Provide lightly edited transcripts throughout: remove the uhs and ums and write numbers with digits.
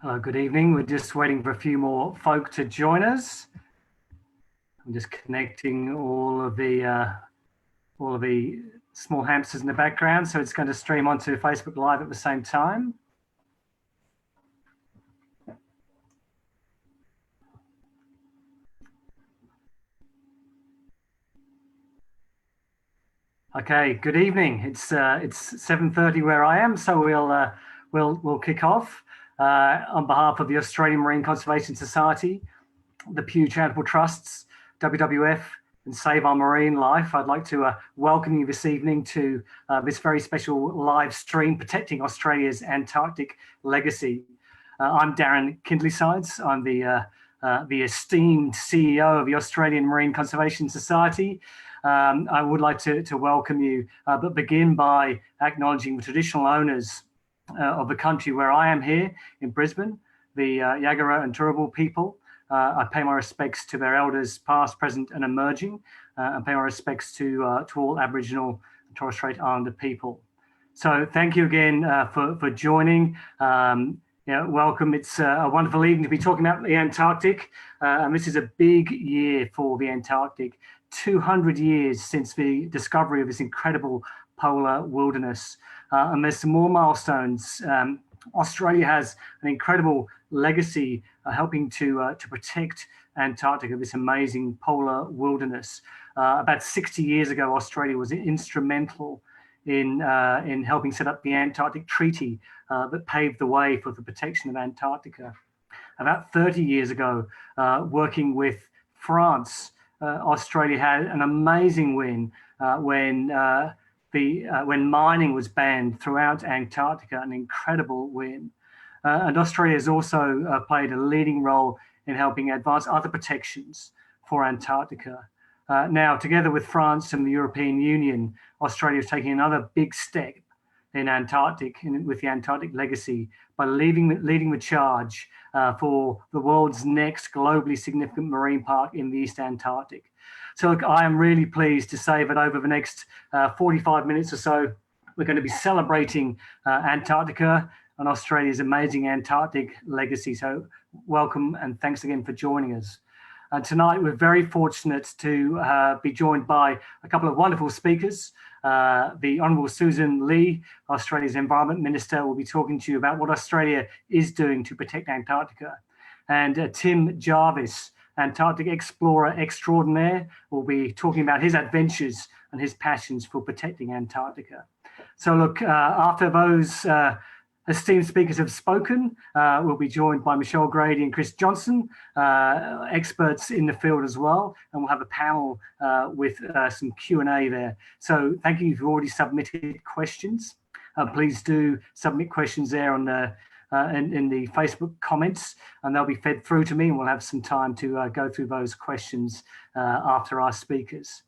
Hello, good evening. We're just waiting for a few more folk to join us. I'm just connecting all of the small hamsters in the background, so it's going to stream onto Facebook Live at the same time. Okay, good evening. It's 7:30 where I am, so we'll kick off on behalf of the Australian Marine Conservation Society, the Pew Charitable Trusts, WWF, and Save Our Marine Life. I'd like to welcome you this evening to this very special live stream, Protecting Australia's Antarctic Legacy. I'm Darren Kindleysides. I'm the esteemed CEO of the Australian Marine Conservation Society. I would like to welcome you, but begin by acknowledging the traditional owners of the country where I am here in Brisbane, the Yagara and Turrbal people. I pay my respects to their elders past, present and emerging, and pay my respects to all Aboriginal and Torres Strait Islander people. So thank you again for joining. Welcome. It's a wonderful evening to be talking about the Antarctic, and this is a big year for the Antarctic. 200 years since the discovery of this incredible polar wilderness, and there's some more milestones. Australia has an incredible legacy helping to protect Antarctica, this amazing polar wilderness. About 60 years ago, Australia was instrumental in helping set up the Antarctic Treaty that paved the way for the protection of Antarctica. About 30 years ago, working with France, Australia had an amazing win when mining was banned throughout Antarctica, an incredible win. And Australia has also played a leading role in helping advance other protections for Antarctica. Now, together with France and the European Union, Australia is taking another big step in Antarctic, with the Antarctic legacy, by leading the charge for the world's next globally significant marine park in the East Antarctic. So look, I am really pleased to say that over the next 45 minutes or so, we're going to be celebrating Antarctica and Australia's amazing Antarctic legacy. So welcome and thanks again for joining us. Tonight, we're very fortunate to be joined by a couple of wonderful speakers. The Hon Sussan Ley, Australia's Environment Minister, will be talking to you about what Australia is doing to protect Antarctica. And Tim Jarvis, Antarctic Explorer Extraordinaire, will be talking about his adventures and his passions for protecting Antarctica. So look, after those esteemed speakers have spoken, we'll be joined by Michelle Grady and Chris Johnson, experts in the field as well, and we'll have a panel with some Q&A there. So thank you if you've already submitted questions. Please do submit questions there on the in the Facebook comments, and they'll be fed through to me, and we'll have some time to go through those questions after our speakers.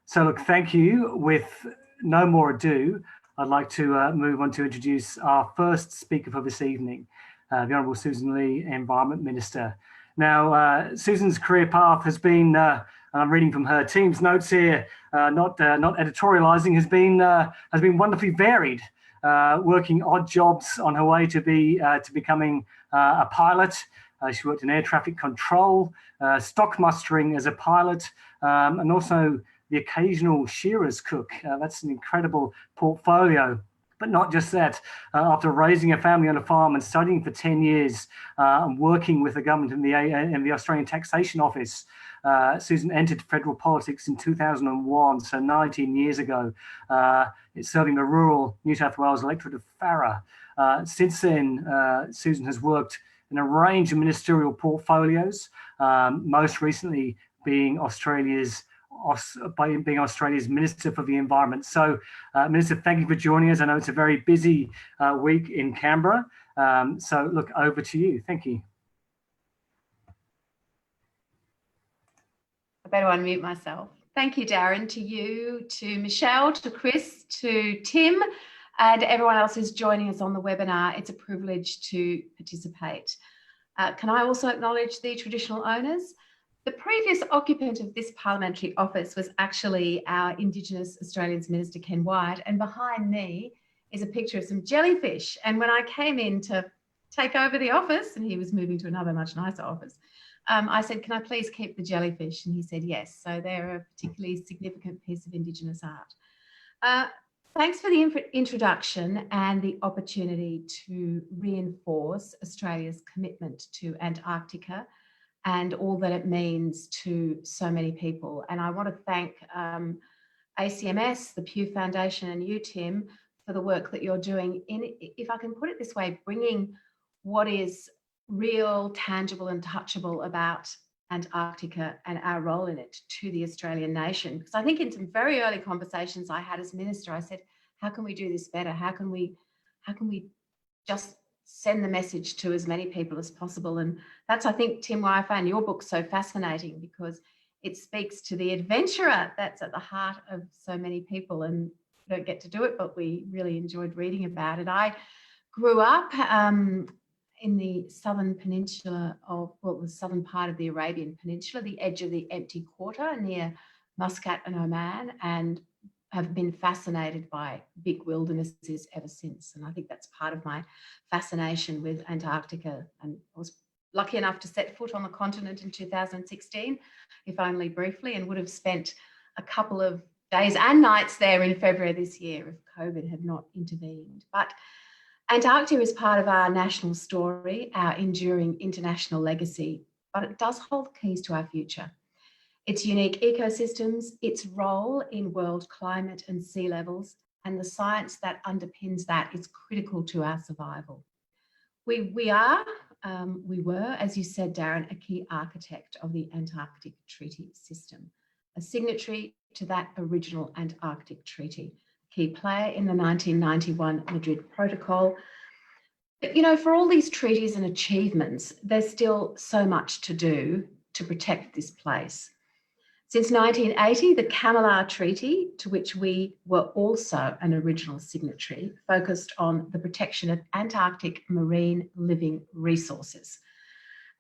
So look, thank you. With no more ado, I'd like to move on to introduce our first speaker for this evening, the Hon Sussan Ley, Environment Minister. Now, Sussan's career path has been, and I'm reading from her team's notes here, not editorialising, has been wonderfully varied, working odd jobs on her way to becoming a pilot. She worked in air traffic control, stock mustering as a pilot, and also the occasional shearer's cook. That's an incredible portfolio. But not just that. After raising a family on a farm and studying for 10 years and working with the government in the Australian Taxation Office, Sussan entered federal politics in 2001, so 19 years ago. It's serving the rural New South Wales electorate of Farrer. Since then, Sussan has worked in a range of ministerial portfolios, most recently being Australia's Minister for the Environment. So, Minister, thank you for joining us. I know it's a very busy week in Canberra. So, look, over to you. Thank you. I better unmute myself. Thank you, Darren, to you, to Michelle, to Chris, to Tim, and everyone else who's joining us on the webinar. It's a privilege to participate. Can I also acknowledge the traditional owners? The previous occupant of this parliamentary office was actually our Indigenous Australians Minister, Ken Wyatt, and behind me is a picture of some jellyfish. And when I came in to take over the office, and he was moving to another much nicer office, I said, can I please keep the jellyfish? And he said, yes. So they're a particularly significant piece of Indigenous art. Thanks for the introduction and the opportunity to reinforce Australia's commitment to Antarctica and all that it means to so many people. And I want to thank ACMS, the Pew Foundation, and you, Tim, for the work that you're doing in, if I can put it this way, bringing what is real, tangible and touchable about Antarctica and our role in it to the Australian nation. Because I think in some very early conversations I had as minister, I said, how can we do this better? How can we just send the message to as many people as possible? And that's, I think, Tim, why I found your book so fascinating, because it speaks to the adventurer that's at the heart of so many people, and we don't get to do it, but we really enjoyed reading about it. I grew up in the southern peninsula of, well, the southern part of the Arabian Peninsula, the edge of the Empty Quarter near Muscat and Oman, and have been fascinated by big wildernesses ever since. And I think that's part of my fascination with Antarctica. And I was lucky enough to set foot on the continent in 2016, if only briefly, and would have spent a couple of days and nights there in February this year if COVID had not intervened. But Antarctica is part of our national story, our enduring international legacy, but it does hold keys to our future. Its unique ecosystems, its role in world climate and sea levels, and the science that underpins that is critical to our survival. We were, as you said, Darren, a key architect of the Antarctic Treaty System, a signatory to that original Antarctic Treaty, key player in the 1991 Madrid Protocol. But, you know, for all these treaties and achievements, there's still so much to do to protect this place. Since 1980, the Kamilar Treaty, to which we were also an original signatory, focused on the protection of Antarctic marine living resources.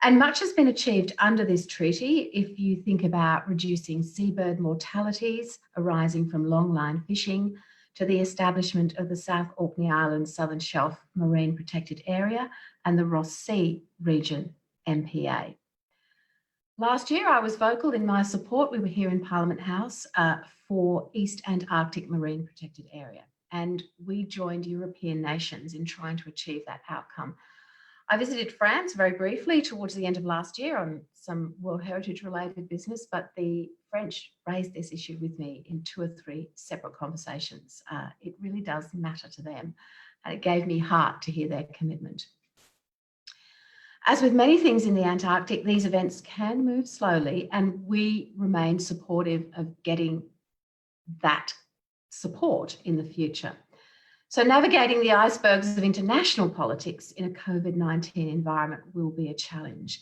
And much has been achieved under this treaty if you think about reducing seabird mortalities arising from longline fishing, to the establishment of the South Orkney Islands Southern Shelf Marine Protected Area and the Ross Sea Region MPA. Last year, I was vocal in my support, we were here in Parliament House, for East Antarctic Marine Protected Area, and we joined European nations in trying to achieve that outcome. I visited France very briefly towards the end of last year on some World Heritage related business, but the French raised this issue with me in 2 or 3 separate conversations. It really does matter to them, and it gave me heart to hear their commitment. As with many things in the Antarctic, these events can move slowly, and we remain supportive of getting that support in the future. So navigating the icebergs of international politics in a COVID-19 environment will be a challenge.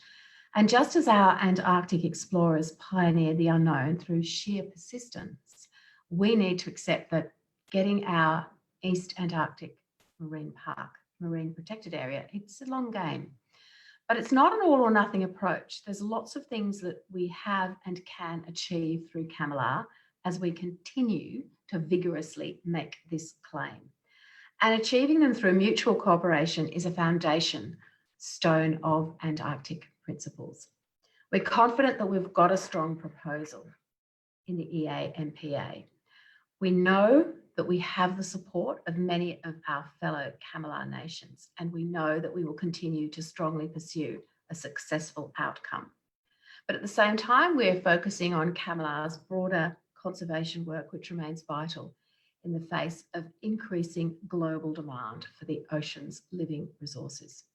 And just as our Antarctic explorers pioneered the unknown through sheer persistence, we need to accept that getting our East Antarctic Marine Protected Area, it's a long game. But it's not an all or nothing approach. There's lots of things that we have and can achieve through Kamilar as we continue to vigorously make this claim. And achieving them through mutual cooperation is a foundation stone of Antarctic principles. We're confident that we've got a strong proposal in the EA-MPA. We know that we have the support of many of our fellow Kamilar nations, and we know that we will continue to strongly pursue a successful outcome. But at the same time, we're focusing on Kamilar's broader conservation work, which remains vital in the face of increasing global demand for the ocean's living resources.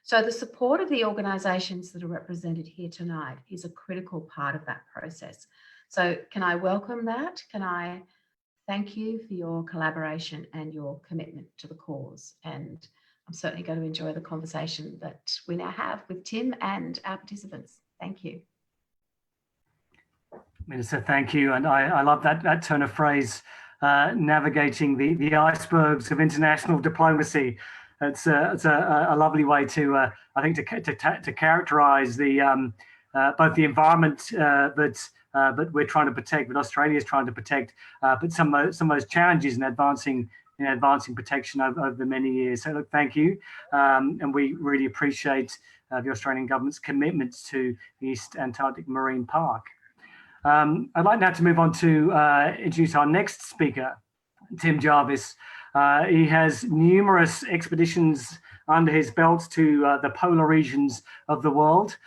So the support of the organisations that are represented here tonight is a critical part of that process. So can I welcome that? Can I thank you for your collaboration and your commitment to the cause? And I'm certainly going to enjoy the conversation that we now have with Tim and our participants. Thank you. Minister, thank you. And I love that turn of phrase, navigating the icebergs of international diplomacy. It's a lovely way to, I think, to characterise the both the environment that we're trying to protect, that Australia is trying to protect, but some of those challenges in advancing in advancing protection over the many years. So look, thank you. And we really appreciate the Australian government's commitment to the East Antarctic Marine Park. I'd like now to move on to introduce our next speaker, Tim Jarvis. He has numerous expeditions under his belt to the polar regions of the world,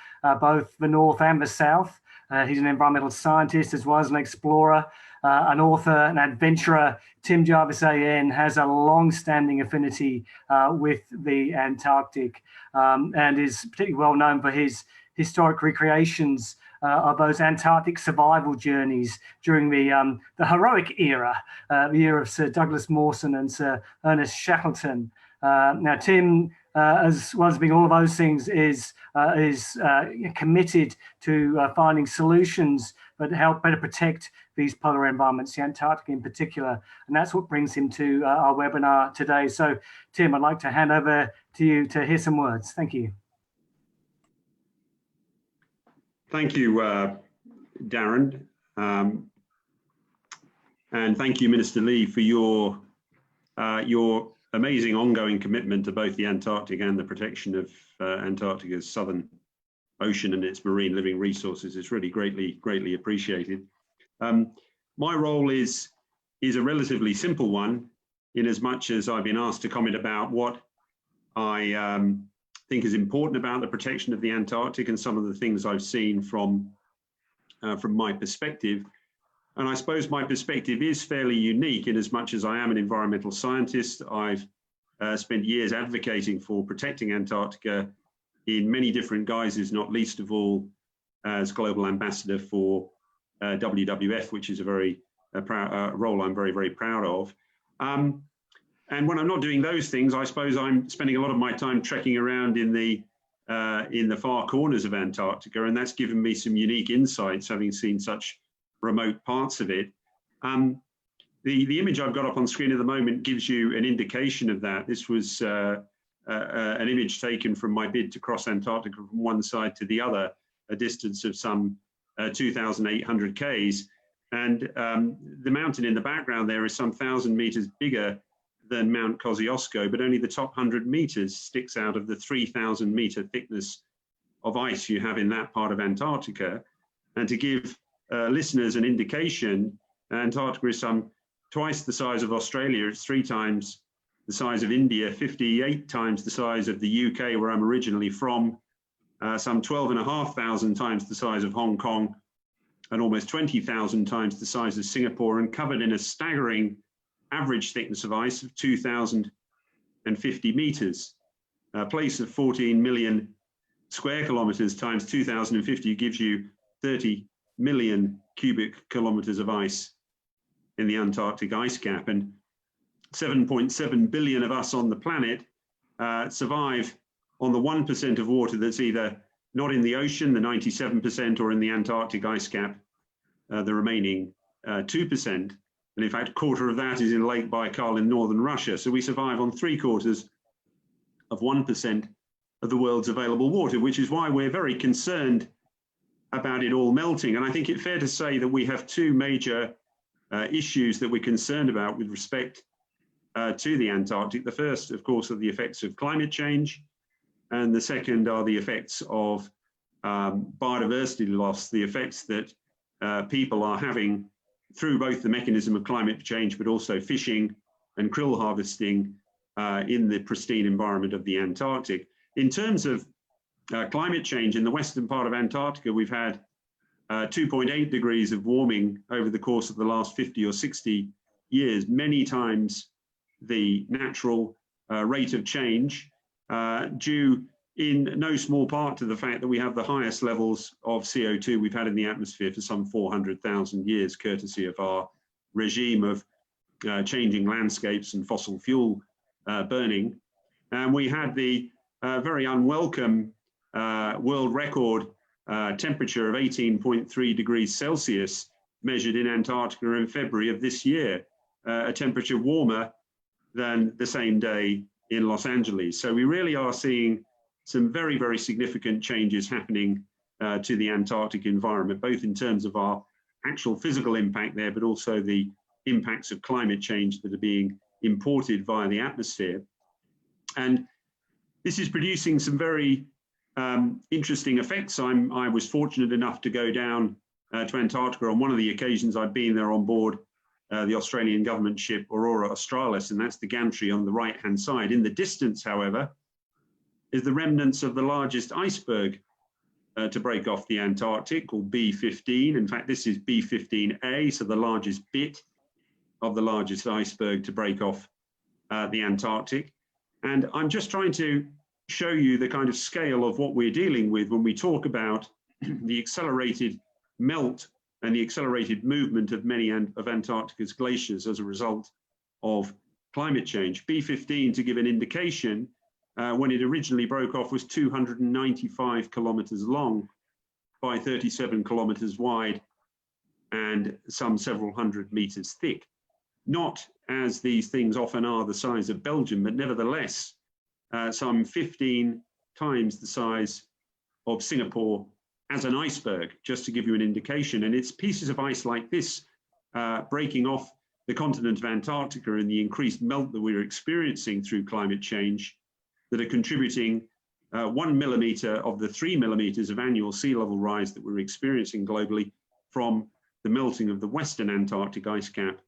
both the north and the south. He's an environmental scientist as well as an explorer, an author, an adventurer. Tim Jarvis AN has a long-standing affinity with the Antarctic and is particularly well known for his historic recreations of those Antarctic survival journeys during the heroic era, the era of Sir Douglas Mawson and Sir Ernest Shackleton. Now, Tim, as well as being all of those things, is committed to finding solutions that help better protect these polar environments, the Antarctic in particular, and that's what brings him to our webinar today. So, Tim, I'd like to hand over to you to hear some words. Thank you. Thank you, Darren, and thank you, Minister Lee, for your amazing ongoing commitment to both the Antarctic and the protection of Antarctica's southern ocean and its marine living resources. It's really greatly appreciated. My role is a relatively simple one, in as much as I've been asked to comment about what I think is important about the protection of the Antarctic and some of the things I've seen from my perspective. And I suppose my perspective is fairly unique in as much as I am an environmental scientist. I've spent years advocating for protecting Antarctica in many different guises, not least of all as global ambassador for WWF, which is a very role I'm very proud of. And when I'm not doing those things, I suppose I'm spending a lot of my time trekking around in the far corners of Antarctica, and that's given me some unique insights, having seen such remote parts of it. The image I've got up on screen at the moment gives you an indication of that. This was an image taken from my bid to cross Antarctica from one side to the other, a distance of some 2,800 Ks. And the mountain in the background there is some 1,000 meters bigger than Mount Kosciuszko, but only the top 100 meters sticks out of the 3,000 meter thickness of ice you have in that part of Antarctica. And to give listeners an indication, Antarctica is some twice the size of Australia. It's 3 times the size of India, 58 times the size of the UK, where I'm originally from, some 12,500 times the size of Hong Kong, and almost 20,000 times the size of Singapore, and covered in a staggering average thickness of ice of 2,050 meters. A place of 14 million square kilometers times 2,050 gives you 30 million cubic kilometers of ice in the Antarctic ice cap, and 7.7 billion of us on the planet survive on the 1% of water that's either not in the ocean, the 97%, or in the Antarctic ice cap, the remaining 2%. And in fact, a quarter of that is in Lake Baikal in northern Russia. So we survive on 3/4 of 1% of the world's available water, which is why we're very concerned about it all melting. And I think it's fair to say that we have 2 major issues that we're concerned about with respect to the Antarctic. The first, of course, are the effects of climate change. And the second are the effects of biodiversity loss, the effects that people are having through both the mechanism of climate change, but also fishing and krill harvesting in the pristine environment of the Antarctic. In terms of climate change, in the western part of Antarctica, we've had 2.8 degrees of warming over the course of the last 50 or 60 years, many times the natural rate of change, due in no small part to the fact that we have the highest levels of CO2 we've had in the atmosphere for some 400,000 years, courtesy of our regime of changing landscapes and fossil fuel burning. And we had the very unwelcome world record temperature of 18.3 degrees Celsius measured in Antarctica in February of this year, a temperature warmer than the same day in Los Angeles. So we really are seeing some very significant changes happening to the Antarctic environment, both in terms of our actual physical impact there, but also the impacts of climate change that are being imported via the atmosphere. And this is producing some very interesting effects. I was fortunate enough to go down to Antarctica on one of the occasions I've been there on board the Australian government ship Aurora Australis, and that's the gantry on the right-hand side. In the distance, however, is the remnants of the largest iceberg to break off the Antarctic, called B15. In fact, this is B15A, so the largest bit of the largest iceberg to break off the Antarctic. And I'm just trying to show you the kind of scale of what we're dealing with when we talk about the accelerated melt and the accelerated movement of many of Antarctica's glaciers as a result of climate change. B15, to give an indication, when it originally broke off, was 295 kilometers long by 37 kilometers wide and some several hundred meters thick. Not, as these things often are, the size of Belgium, but nevertheless, some 15 times the size of Singapore as an iceberg, just to give you an indication. And it's pieces of ice like this breaking off the continent of Antarctica and the increased melt that we're experiencing through climate change that are contributing 1 millimeter of the 3 millimeters of annual sea level rise that we're experiencing globally from the melting of the Western Antarctic ice cap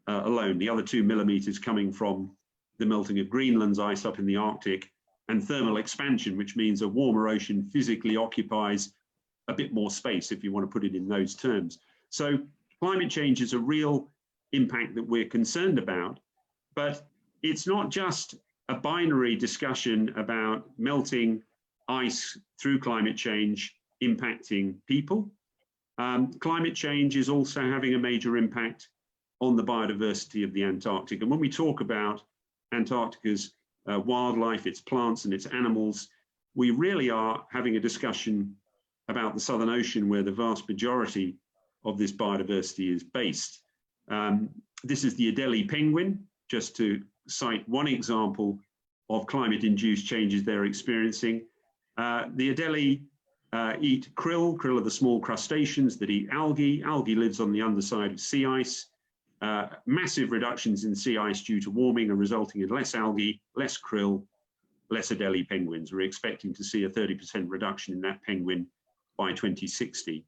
alone. The other 2 millimeters coming from the melting of Greenland's ice up in the Arctic, and thermal expansion, which means a warmer ocean physically occupies a bit more space, if you want to put it in those terms. So climate change is a real impact that we're concerned about, but it's not just a binary discussion about melting ice through climate change impacting people. Climate change is also having a major impact on the biodiversity of the Antarctic. And when we talk about Antarctica's wildlife, its plants and its animals, we really are having a discussion about the Southern Ocean, where the vast majority of this biodiversity is based. This is the Adelie penguin, just to cite one example of climate-induced changes they're experiencing. The Adelie eat krill. Krill are the small crustaceans that eat algae. Algae lives on the underside of sea ice. Massive reductions in sea ice due to warming are resulting in less algae, less krill, less Adelie penguins. We're expecting to see a 30% reduction in that penguin by 2060.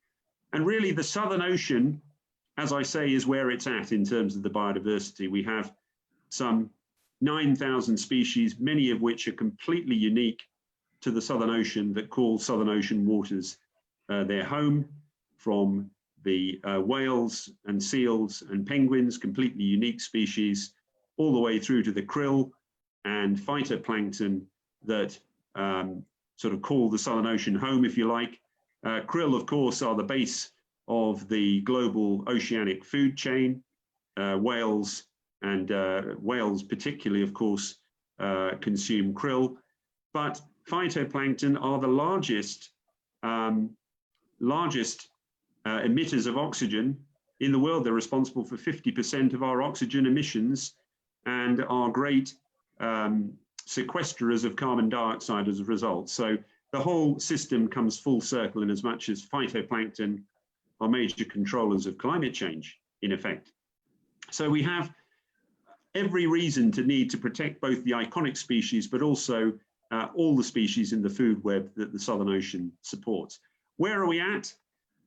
And really the Southern Ocean, as I say, is where it's at in terms of the biodiversity. We have some 9,000 species, many of which are completely unique to the Southern Ocean, that call Southern Ocean waters their home, from the whales and seals and penguins, completely unique species, all the way through to the krill and phytoplankton that sort of call the Southern Ocean home, if you like. Krill, of course, are the base of the global oceanic food chain. Whales particularly, of course, consume krill, but phytoplankton are the largest emitters of oxygen in the world. They're responsible for 50% of our oxygen emissions and are great sequesterers of carbon dioxide as a result. So the whole system comes full circle in as much as phytoplankton are major controllers of climate change, in effect. So we have every reason to need to protect both the iconic species, but also all the species in the food web that the Southern Ocean supports. Where are we at?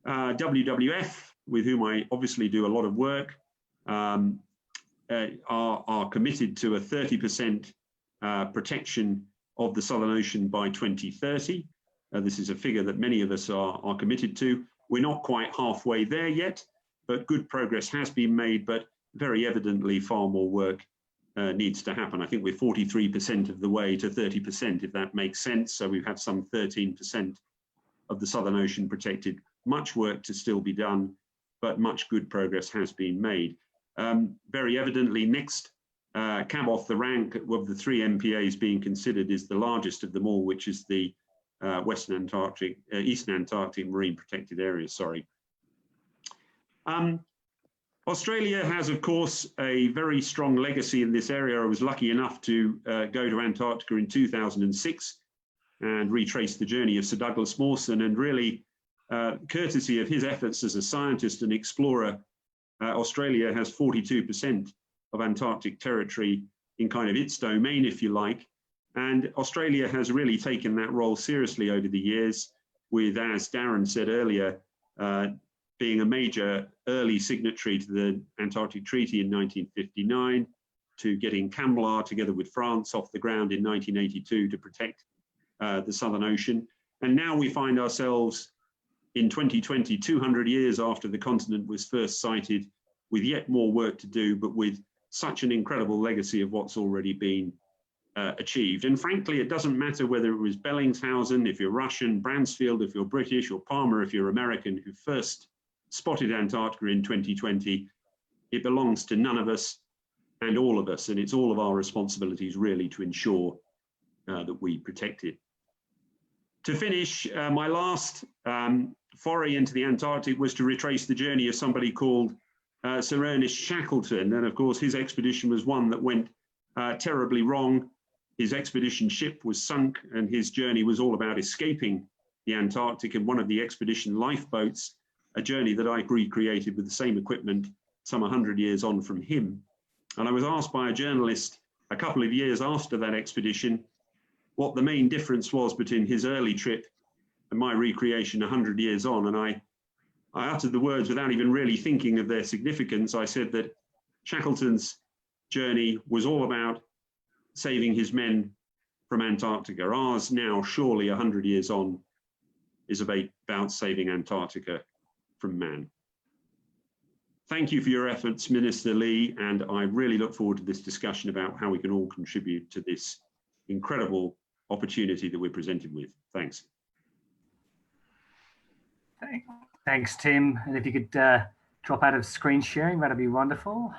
WWF, with whom I obviously do a lot of work, are committed to a 30% protection of the Southern Ocean by 2030. This is a figure that many of us are committed to. We're not quite halfway there yet, but good progress has been made, but very evidently far more work needs to happen. I think we're 43% of the way to 30%, if that makes sense. So we've had some 13% of the Southern Ocean protected. Much work to still be done, but much good progress has been made. Very evidently, next cab off the rank of the 3 MPAs being considered is the largest of them all, which is the Eastern Antarctic Marine Protected Area, sorry. Australia has, of course, a very strong legacy in this area. I was lucky enough to go to Antarctica in 2006 and retrace the journey of Sir Douglas Mawson, and really, courtesy of his efforts as a scientist and explorer, Australia has 42% of Antarctic territory in kind of its domain, if you like. And Australia has really taken that role seriously over the years, with, as Darren said earlier, being a major early signatory to the Antarctic Treaty in 1959, to getting CAMLR together with France off the ground in 1982 to protect the Southern Ocean. And now we find ourselves in 2020, 200 years after the continent was first sighted, with yet more work to do, but with such an incredible legacy of what's already been achieved. And frankly, it doesn't matter whether it was Bellingshausen, if you're Russian, Bransfield, if you're British, or Palmer, if you're American, who first spotted Antarctica in 2020. It belongs to none of us and all of us, and it's all of our responsibilities really to ensure that we protect it. To finish, my last foray into the Antarctic was to retrace the journey of somebody called Sir Ernest Shackleton. And of course, his expedition was one that went terribly wrong. His expedition ship was sunk, and his journey was all about escaping the Antarctic in one of the expedition lifeboats, a journey that I recreated with the same equipment some 100 years on from him. And I was asked by a journalist a couple of years after that expedition what the main difference was between his early trip and my recreation 100 years on. And I uttered the words without even really thinking of their significance. I said that Shackleton's journey was all about saving his men from Antarctica. Ours now, surely 100 years on, is about saving Antarctica from man. Thank you for your efforts, Minister Ley, and I really look forward to this discussion about how we can all contribute to this incredible opportunity that we're presented with. Thanks. Thanks, Tim. And if you could drop out of screen sharing, that'd be wonderful.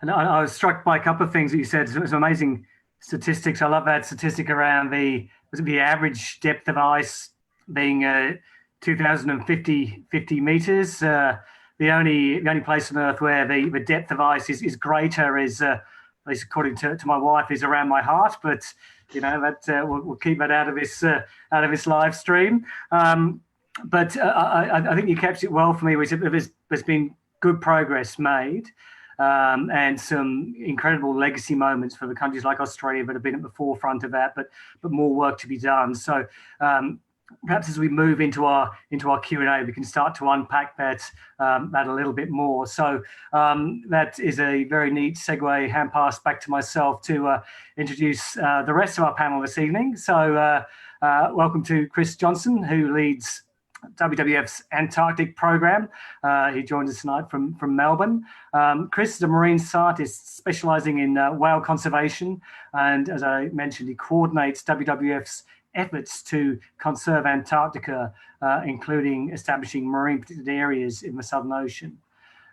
And I was struck by a couple of things that you said. It was amazing statistics. I love that statistic around the average depth of ice being 2,050 meters. The only place on Earth where the depth of ice is greater is, at least according to my wife, is around my heart. But you know that we'll keep that out of this live stream. But I think you captured it well for me. There's been good progress made. And some incredible legacy moments for the countries like Australia that have been at the forefront of that, but more work to be done. So perhaps as we move into our Q&A, we can start to unpack that a little bit more. So that is a very neat segue, hand pass back to myself to introduce the rest of our panel this evening. So welcome to Chris Johnson, who leads WWF's Antarctic program. He joins us tonight from Melbourne. Chris is a marine scientist specialising in whale conservation, and as I mentioned, he coordinates WWF's efforts to conserve Antarctica, including establishing marine protected areas in the Southern Ocean.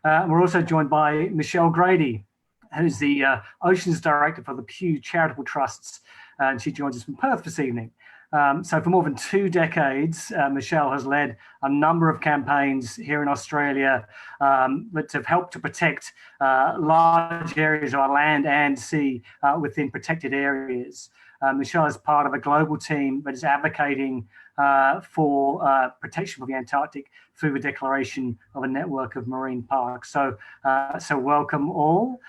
We're also joined by Michelle Grady, who's the Oceans Director for the Pew Charitable Trusts, and she joins us from Perth this evening. So for more than 2 decades, Michelle has led a number of campaigns here in Australia that have helped to protect large areas of our land and sea within protected areas. Michelle is part of a global team that is advocating for protection of the Antarctic through the declaration of a network of marine parks. So welcome all.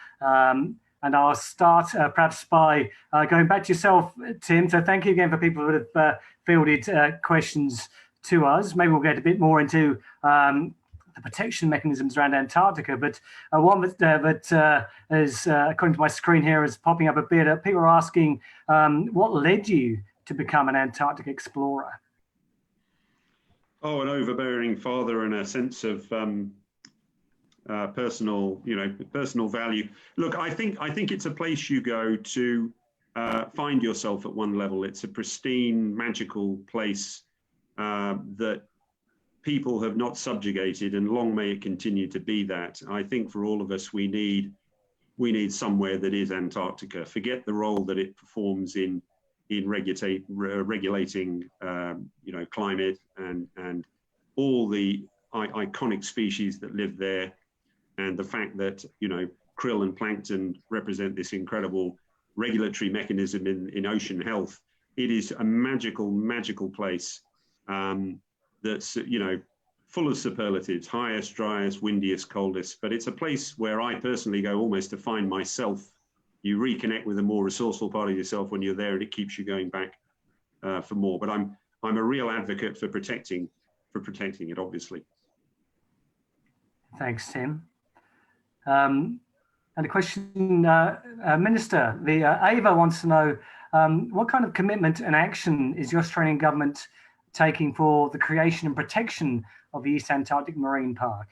And I'll start perhaps by going back to yourself, Tim. So thank you again for people that have fielded questions to us. Maybe we'll get a bit more into the protection mechanisms around Antarctica. But one that is, according to my screen here, is popping up a bit. People are asking, what led you to become an Antarctic explorer? Oh, an overbearing father and a sense of personal value. Look, I think it's a place you go to find yourself at one level. It's a pristine, magical place that people have not subjugated, and long may it continue to be that. I think for all of us, we need somewhere that is Antarctica. Forget the role that it performs in regulating climate and all the iconic species that live there. And the fact that, krill and plankton represent this incredible regulatory mechanism in ocean health. It is a magical place that's, full of superlatives, highest, driest, windiest, coldest, but it's a place where I personally go almost to find myself. You reconnect with a more resourceful part of yourself when you're there, and it keeps you going back for more. But I'm a real advocate for protecting it, obviously. Thanks, Tim. And a question, Minister, Ava wants to know what kind of commitment and action is your Australian government taking for the creation and protection of the East Antarctic Marine Park?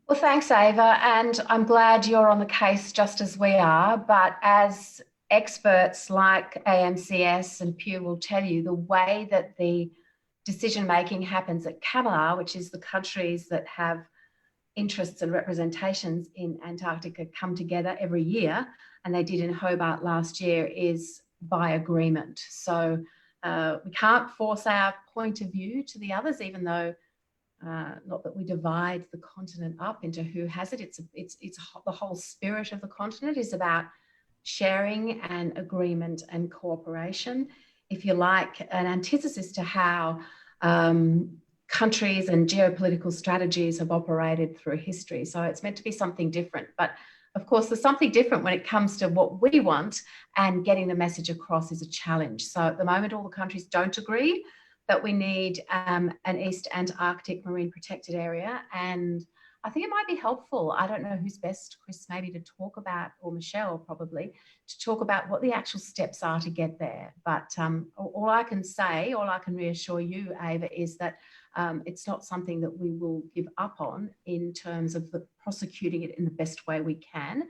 Well, thanks, Ava, and I'm glad you're on the case just as we are. But as experts like AMCS and Pew will tell you, the way that the decision-making happens at CAMLR, which is the countries that have interests and representations in Antarctica come together every year, and they did in Hobart last year, is by agreement. So we can't force our point of view to the others, even though not that we divide the continent up into who has it. It's the whole spirit of the continent is about sharing and agreement and cooperation, if you like, an antithesis to how countries and geopolitical strategies have operated through history. So it's meant to be something different. But of course, there's something different when it comes to what we want, and getting the message across is a challenge. So at the moment, all the countries don't agree that we need an East Antarctic Marine Protected Area. And I think it might be helpful, I don't know who's best, Chris, maybe to talk about, or Michelle probably, to talk about what the actual steps are to get there. But all I can say, all I can reassure you, Ava, is that it's not something that we will give up on in terms of prosecuting it in the best way we can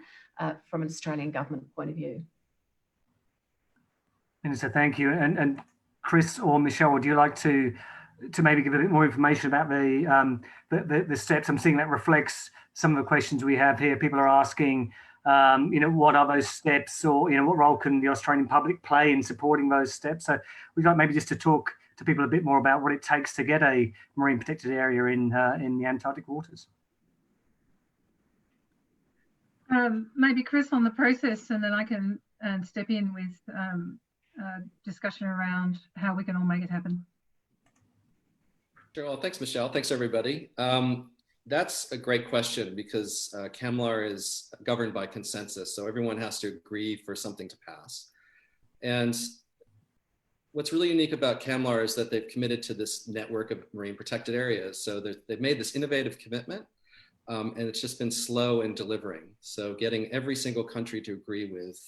from an Australian government point of view. Minister, thank you. And Chris or Michelle, would you like to maybe give a bit more information about the steps? I'm seeing that reflects some of the questions we have here. People are asking, what are those steps, or what role can the Australian public play in supporting those steps? So we'd like maybe just to talk to people a bit more about what it takes to get a marine protected area in the Antarctic waters. Maybe Chris on the process, and then I can step in with discussion around how we can all make it happen. Sure. Well, thanks, Michelle. Thanks, everybody. That's a great question, because CAMLR is governed by consensus, so everyone has to agree for something to pass. And what's really unique about CAMLR is that they've committed to this network of marine protected areas. So they've made this innovative commitment, and it's just been slow in delivering. So getting every single country to agree with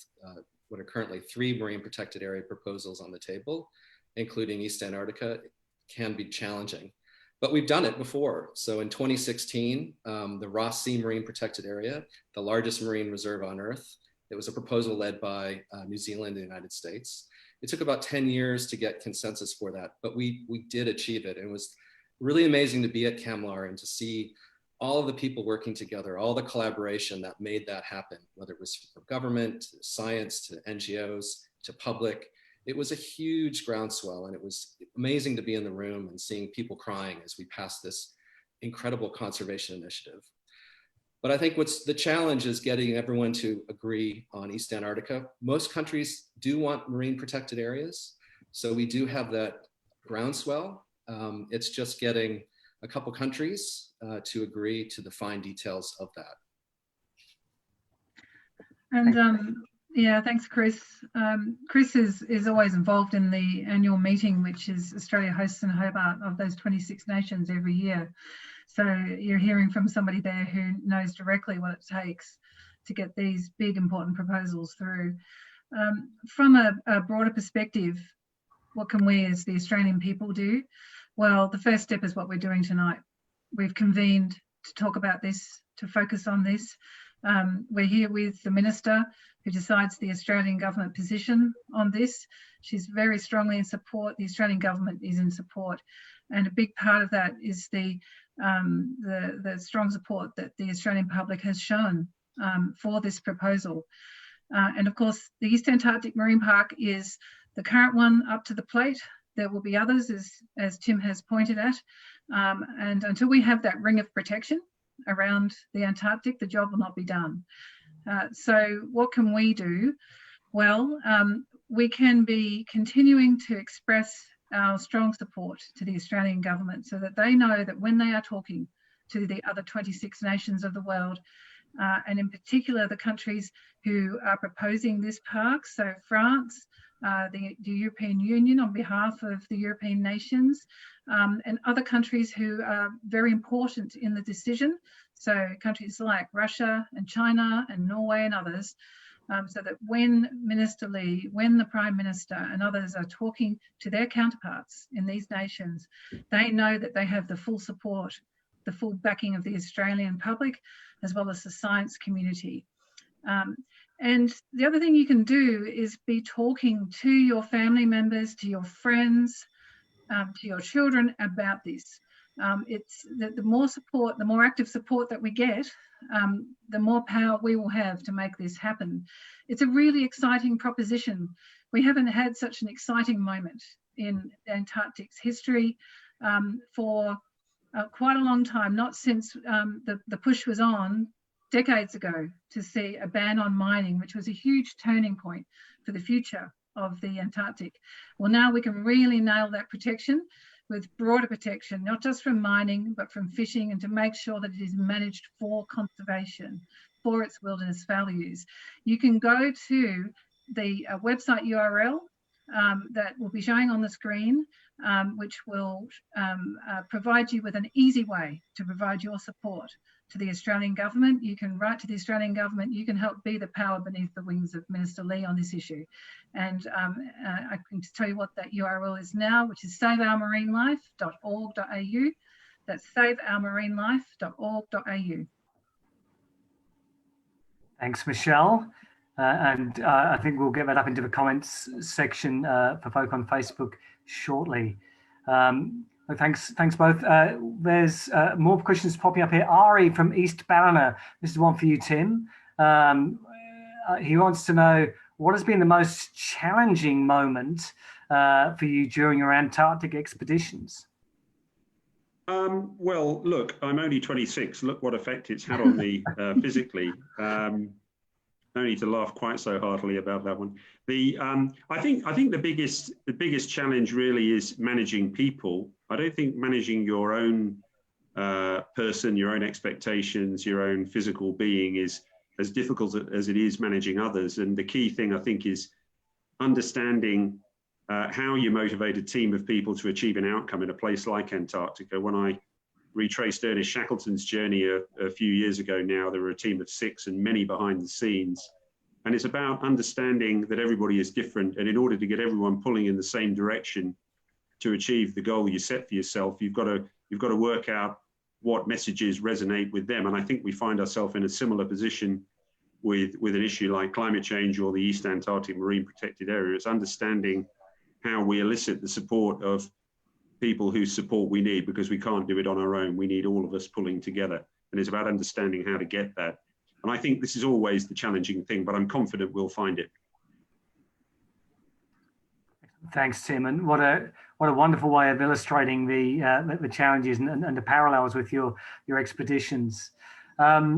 what are currently 3 marine protected area proposals on the table, including East Antarctica, can be challenging. But we've done it before. So in 2016, the Ross Sea Marine Protected Area, the largest marine reserve on Earth, it was a proposal led by New Zealand and the United States. It took about 10 years to get consensus for that, but we did achieve it. And it was really amazing to be at CAMLR and to see all of the people working together, all the collaboration that made that happen, whether it was from government, to science, to NGOs, to public. It was a huge groundswell, and it was amazing to be in the room and seeing people crying as we passed this incredible conservation initiative. But I think what's the challenge is getting everyone to agree on East Antarctica. Most countries do want marine protected areas, so we do have that groundswell. It's just getting a couple countries to agree to the fine details of that. And yeah, thanks, Chris. Chris is always involved in the annual meeting, which is Australia hosts in Hobart of those 26 nations every year. So you're hearing from somebody there who knows directly what it takes to get these big, important proposals through. From a broader perspective, what can we as the Australian people do? Well, the first step is what we're doing tonight. We've convened to talk about this, to focus on this. We're here with the Minister who decides the Australian government position on this. She's very strongly in support. The Australian government is in support. And a big part of that is the strong support that the Australian public has shown for this proposal. And of course, the East Antarctic Marine Park is the current one up to the plate. There will be others, as Tim has pointed at. And until we have that ring of protection around the Antarctic, the job will not be done. So what can we do? Well, we can be continuing to express our strong support to the Australian government so that they know that when they are talking to the other 26 nations of the world, and in particular the countries who are proposing this park, so France, the European Union on behalf of the European nations, and other countries who are very important in the decision, so countries like Russia and China and Norway and others, so that when Minister Ley, when the Prime Minister and others are talking to their counterparts in these nations, they know that they have the full support, the full backing of the Australian public, as well as the science community. And the other thing you can do is be talking to your family members, to your friends, to your children about this. It's the more support, the more active support that we get, the more power we will have to make this happen. It's a really exciting proposition. We haven't had such an exciting moment in Antarctic's history for quite a long time, not since the push was on decades ago to see a ban on mining, which was a huge turning point for the future of the Antarctic. Well, now we can really nail that protection with broader protection, not just from mining, but from fishing, and to make sure that it is managed for conservation, for its wilderness values. You can go to the website URL that will be showing on the screen, which will provide you with an easy way to provide your support to the Australian government. You can write to the Australian government. You can help be the power beneath the wings of Minister Ley on this issue. And I can just tell you what that URL is now, which is saveourmarinelife.org.au. That's saveourmarinelife.org.au. Thanks, Michelle. And I think we'll get that up into the comments section for folk on Facebook shortly. Thanks both. There's more questions popping up here. Ari from East Ballina. This is one for you, Tim. He wants to know, what has been the most challenging moment for you during your Antarctic expeditions? Well, look, I'm only 26. Look what effect it's had on me physically. No need to laugh quite so heartily about that one. I think the biggest challenge really is managing people. I don't think managing your own person, your own expectations, your own physical being is as difficult as it is managing others. And the key thing, I think, is understanding how you motivate a team of people to achieve an outcome in a place like Antarctica. When I retraced Ernest Shackleton's journey a few years ago now, there were a team of 6 and many behind the scenes. And it's about understanding that everybody is different. And in order to get everyone pulling in the same direction to achieve the goal you set for yourself, you've got to work out what messages resonate with them. And I think we find ourselves in a similar position with an issue like climate change or the East Antarctic Marine Protected Area. It's understanding how we elicit the support of people whose support we need, because we can't do it on our own. We need all of us pulling together. And it's about understanding how to get that. And I think this is always the challenging thing, but I'm confident we'll find it. Thanks, Tim. And what a wonderful way of illustrating the challenges and the parallels with your expeditions. Now,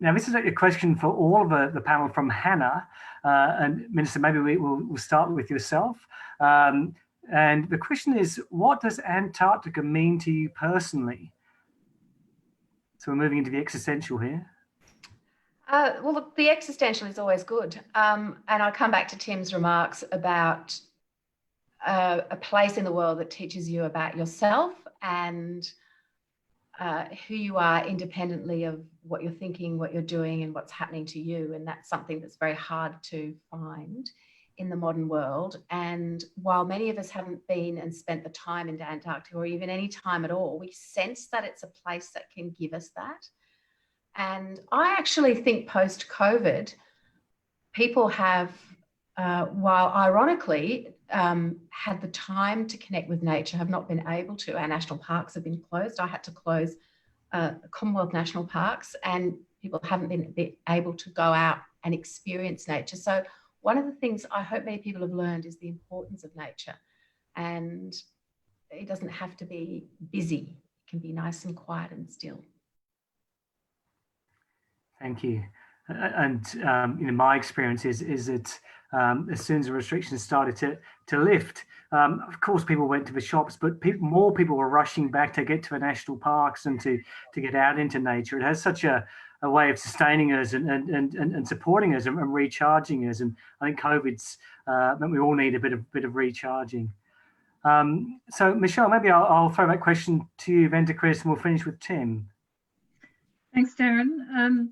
this is a question for all of the panel from Hannah. And Minister, maybe we'll start with yourself. And the question is, what does Antarctica mean to you personally? So we're moving into the existential here. Well, look, the existential is always good. And I'll come back to Tim's remarks about a place in the world that teaches you about yourself and who you are independently of what you're thinking, what you're doing, and what's happening to you. And that's something that's very hard to find in the modern world. And while many of us haven't been and spent the time into Antarctica or even any time at all, we sense that it's a place that can give us that. And I actually think post-COVID, people have, while ironically had the time to connect with nature, have not been able to. Our national parks have been closed. I had to close Commonwealth National Parks, and people haven't been able to go out and experience nature. So one of the things I hope many people have learned is the importance of nature. And it doesn't have to be busy. It can be nice and quiet and still. Thank you. And my experience is that as soon as the restrictions started to lift. Of course, people went to the shops, but more people were rushing back to get to the national parks and to get out into nature. It has such a way of sustaining us and supporting us and recharging us. And I think COVID's meant we all need a bit of recharging. So Michelle, maybe I'll throw that question to you, then to Chris, and we'll finish with Tim. Thanks, Darren.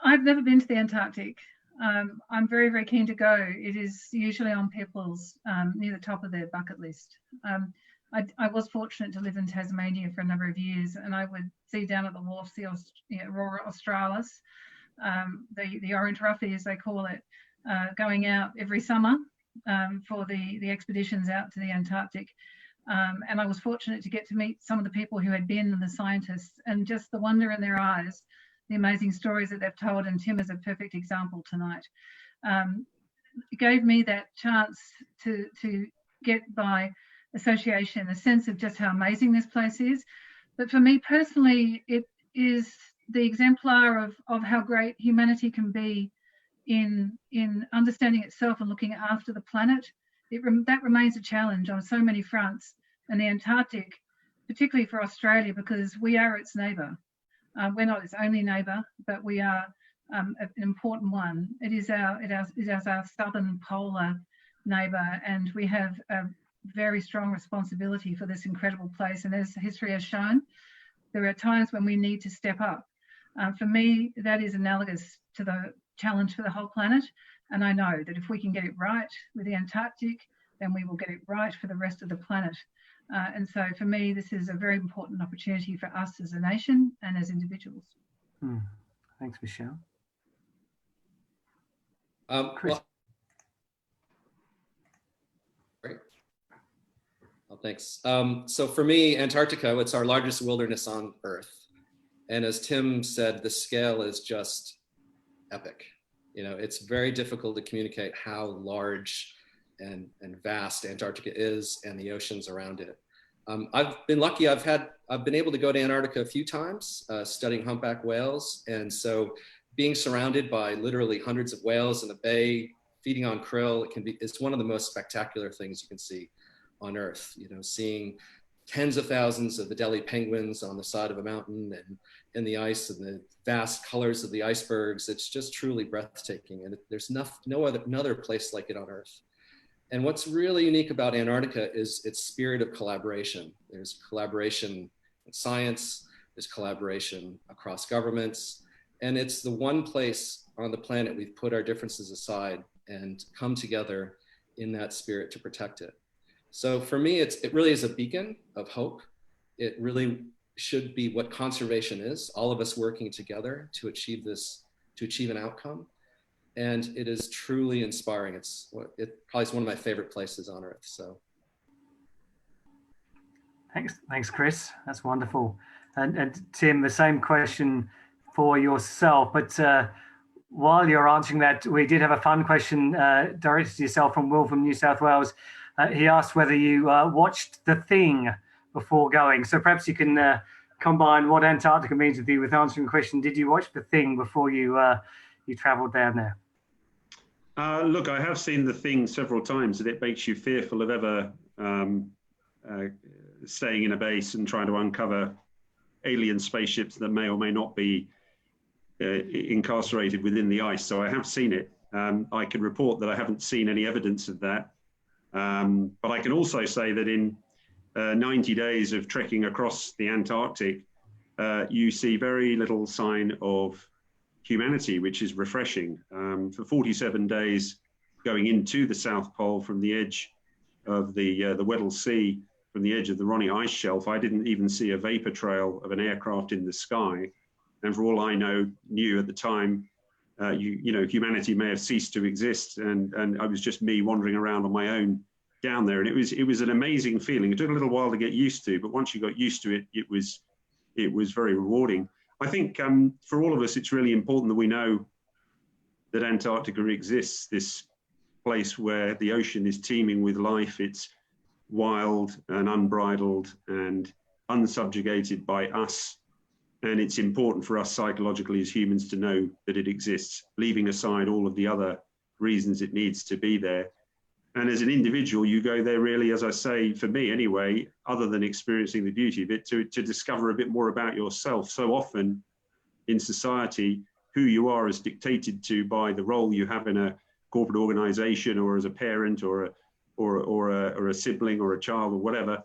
I've never been to the Antarctic. I'm very, very keen to go. It is usually on people's near the top of their bucket list. I was fortunate to live in Tasmania for a number of years, and I would see down at the wharf the Aurora Australis, the orange roughy as they call it, going out every summer for the expeditions out to the Antarctic. And I was fortunate to get to meet some of the people who had been and the scientists, and just the wonder in their eyes, the amazing stories that they've told, and Tim is a perfect example tonight. It gave me that chance to get by association a sense of just how amazing this place is. But for me personally, it is the exemplar of how great humanity can be in understanding itself and looking after the planet. That remains a challenge on so many fronts, and the Antarctic, particularly for Australia, because we are its neighbour. We're not its only neighbour, but we are an important one. It is our southern polar neighbour, and we have a very strong responsibility for this incredible place. And as history has shown, there are times when we need to step up. For me, that is analogous to the challenge for the whole planet. And I know that if we can get it right with the Antarctic, then we will get it right for the rest of the planet. And so for me, this is a very important opportunity for us as a nation and as individuals. Thanks, Michelle. Chris. Great. Well, thanks. So for me, Antarctica, it's our largest wilderness on Earth. And as Tim said, the scale is just epic. You know, it's very difficult to communicate how large and vast Antarctica is and the oceans around it. I've been lucky. I've been able to go to Antarctica a few times, studying humpback whales. And so being surrounded by literally hundreds of whales in the bay, feeding on krill, it's one of the most spectacular things you can see on Earth. You know, seeing tens of thousands of Adelie penguins on the side of a mountain and in the ice, and the vast colors of the icebergs. It's just truly breathtaking. And there's no other place like it on Earth. And what's really unique about Antarctica is its spirit of collaboration. There's collaboration in science, there's collaboration across governments, and it's the one place on the planet we've put our differences aside and come together in that spirit to protect it. So for me, it really is a beacon of hope. It really should be what conservation is, all of us working together to achieve an outcome. And it is truly inspiring. It probably is one of my favorite places on Earth. So, thanks, Chris. That's wonderful. And Tim, the same question for yourself. But while you're answering that, we did have a fun question directed to yourself from Will from New South Wales. He asked whether you watched The Thing before going. So perhaps you can combine what Antarctica means with you with answering the question: did you watch The Thing before you travelled down there? Look, I have seen The Thing several times, and it makes you fearful of ever staying in a base and trying to uncover alien spaceships that may or may not be incarcerated within the ice. So I have seen it. I can report that I haven't seen any evidence of that. But I can also say that in 90 days of trekking across the Antarctic, you see very little sign of humanity, which is refreshing. For 47 days going into the South Pole from the edge of the Weddell Sea, from the edge of the Ronnie Ice Shelf, I didn't even see a vapor trail of an aircraft in the sky. And for all I knew at the time, humanity may have ceased to exist, and I was just me wandering around on my own down there. And it was an amazing feeling. It took a little while to get used to, but once you got used to it, it was very rewarding. I think for all of us, it's really important that we know that Antarctica exists, this place where the ocean is teeming with life. It's wild and unbridled and unsubjugated by us. And it's important for us psychologically as humans to know that it exists, leaving aside all of the other reasons it needs to be there. And as an individual, you go there really, as I say, for me anyway, other than experiencing the beauty of it, to discover a bit more about yourself. So often in society, who you are is dictated to by the role you have in a corporate organization, or as a parent, or a sibling, or a child, or whatever.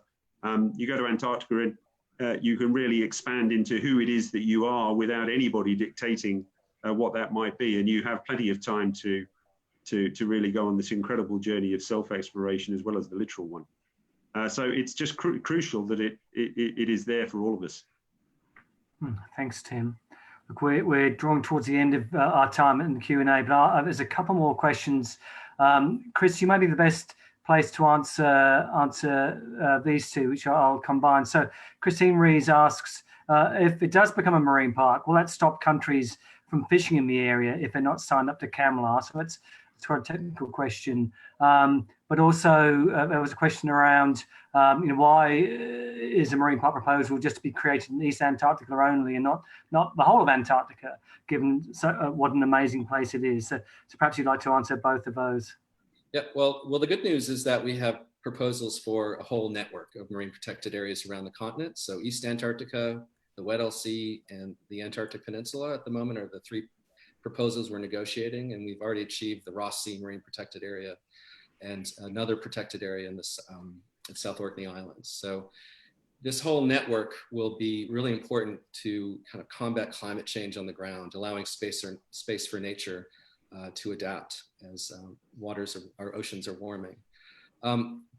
You go to Antarctica and you can really expand into who it is that you are without anybody dictating what that might be. And you have plenty of time to really go on this incredible journey of self-exploration as well as the literal one. So it's just crucial that it is there for all of us. Thanks, Tim. Look, we're drawing towards the end of our time in the Q&A, but there's a couple more questions. Chris, you may be the best place to answer these two, which I'll combine. So Christine Rees asks, if it does become a marine park, will that stop countries from fishing in the area if they're not signed up to CAMLR? So that's quite a technical question. But also there was a question around, why is a marine park proposal just to be created in East Antarctica only and not the whole of Antarctica, given what an amazing place it is? So perhaps you'd like to answer both of those. Yeah, well, the good news is that we have proposals for a whole network of marine protected areas around the continent. So East Antarctica, the Weddell Sea, and the Antarctic Peninsula at the moment are the three proposals we're negotiating, and we've already achieved the Ross Sea Marine Protected Area and another protected area in the South Orkney Islands. So this whole network will be really important to kind of combat climate change on the ground, allowing space for nature to adapt as our oceans are warming.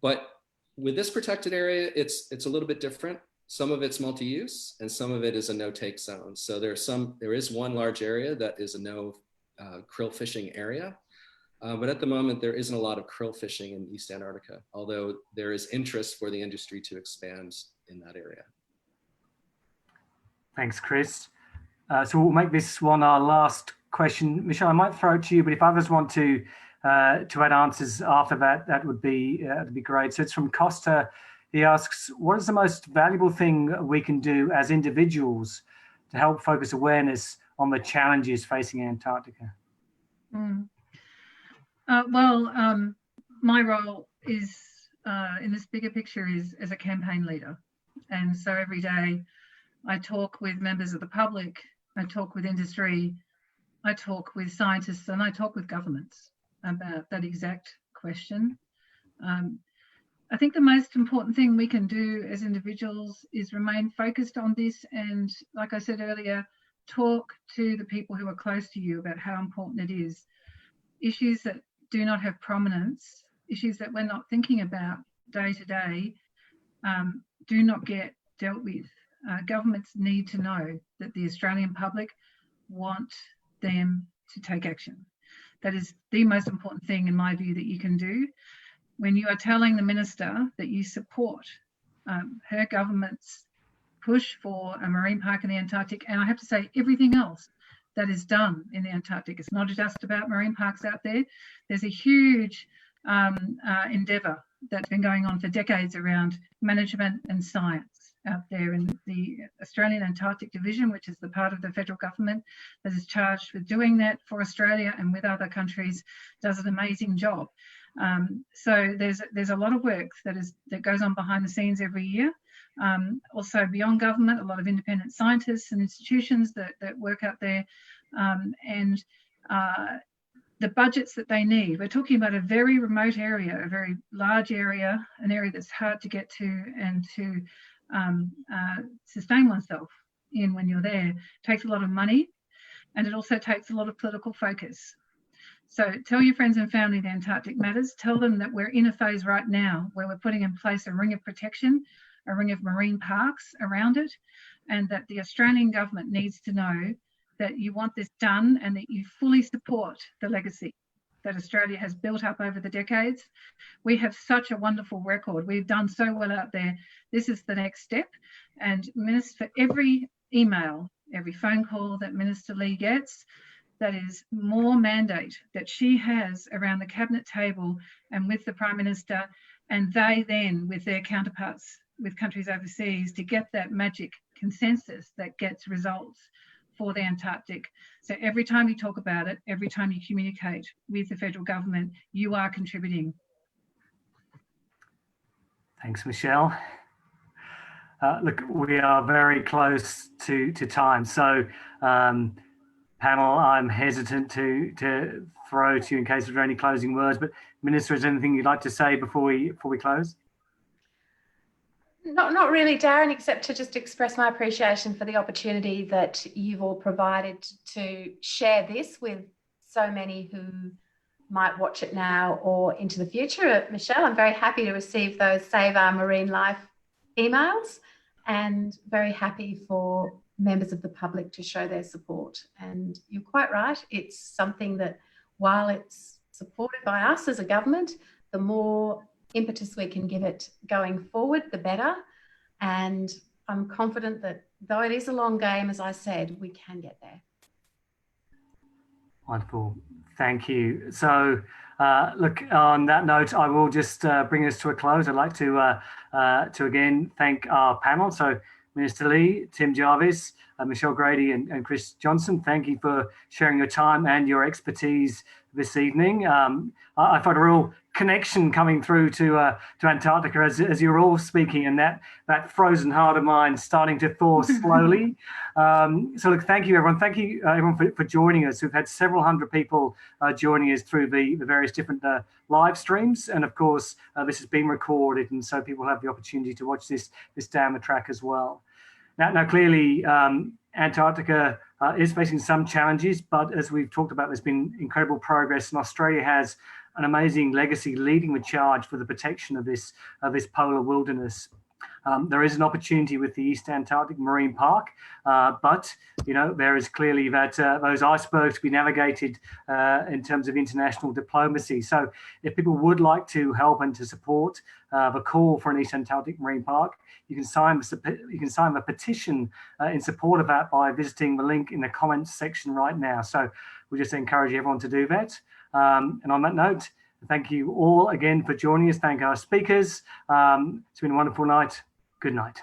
But with this protected area, it's a little bit different. Some of it's multi-use and some of it is a no-take zone. So there is one large area that is a no krill fishing area. But at the moment, there isn't a lot of krill fishing in East Antarctica, although there is interest for the industry to expand in that area. Thanks, Chris. So we'll make this one our last question. Michelle, I might throw it to you, but if others want to add answers after that, that would be great. So it's from Costa. He asks, what is the most valuable thing we can do as individuals to help focus awareness on the challenges facing Antarctica? My role is in this bigger picture is as a campaign leader. And so every day I talk with members of the public, I talk with industry, I talk with scientists, and I talk with governments about that exact question. I think the most important thing we can do as individuals is remain focused on this, and like I said earlier, talk to the people who are close to you about how important it is. Issues that do not have prominence, issues that we're not thinking about day to day, do not get dealt with. Governments need to know that the Australian public want them to take action. That is the most important thing, in my view, that you can do. When you are telling the minister that you support her government's push for a marine park in the Antarctic, and I have to say everything else that is done in the Antarctic, it's not just about marine parks out there. There's a huge endeavour that's been going on for decades around management and science out there in the Australian Antarctic Division, which is the part of the federal government that is charged with doing that for Australia and with other countries, does an amazing job. So there's a lot of work that goes on behind the scenes every year. Also beyond government, a lot of independent scientists and institutions that work out there, and the budgets that they need. We're talking about a very remote area, a very large area, an area that's hard to get to and to sustain oneself in when you're there. It takes a lot of money, and it also takes a lot of political focus. So tell your friends and family the Antarctic matters. Tell them that we're in a phase right now where we're putting in place a ring of protection, a ring of marine parks around it, and that the Australian government needs to know that you want this done and that you fully support the legacy that Australia has built up over the decades. We have such a wonderful record. We've done so well out there. This is the next step. And for every email, every phone call that Minister Ley gets, that is more mandate that she has around the cabinet table and with the Prime Minister, and they then with their counterparts with countries overseas to get that magic consensus that gets results for the Antarctic. So every time you talk about it, every time you communicate with the federal government, you are contributing. Thanks, Michelle. Look, we are very close to time. So panel, I'm hesitant to throw to you in case there are any closing words, but Minister, is there anything you'd like to say before we close? Not really, Darren, except to just express my appreciation for the opportunity that you've all provided to share this with so many who might watch it now or into the future. Michelle, I'm very happy to receive those Save Our Marine Life emails, and very happy for members of the public to show their support. And you're quite right, it's something that, while it's supported by us as a government, the more impetus we can give it going forward, the better. And I'm confident that though it is a long game, as I said, we can get there. Wonderful. Thank you. So, look, on that note, I will just bring us to a close. I'd like to again thank our panel. So, Minister Ley, Tim Jarvis, Michelle Grady and Chris Johnson, thank you for sharing your time and your expertise this evening. I felt a real connection coming through to Antarctica as you're all speaking, and that frozen heart of mine starting to thaw slowly. So look, thank you everyone. Thank you everyone for joining us. We've had several hundred people joining us through the various different live streams, and of course this has been recorded, and so people have the opportunity to watch this down the track as well. Now clearly Antarctica is facing some challenges, but as we've talked about, there's been incredible progress, and Australia has an amazing legacy leading the charge for the protection of this polar wilderness. There is an opportunity with the East Antarctic Marine Park, but there is clearly that those icebergs to be navigated in terms of international diplomacy. So if people would like to help and to support the call for an East Antarctic Marine Park, you can sign the petition in support of that by visiting the link in the comments section right now. So we just encourage everyone to do that. And on that note, thank you all again for joining us. Thank our speakers. It's been a wonderful night. Good night.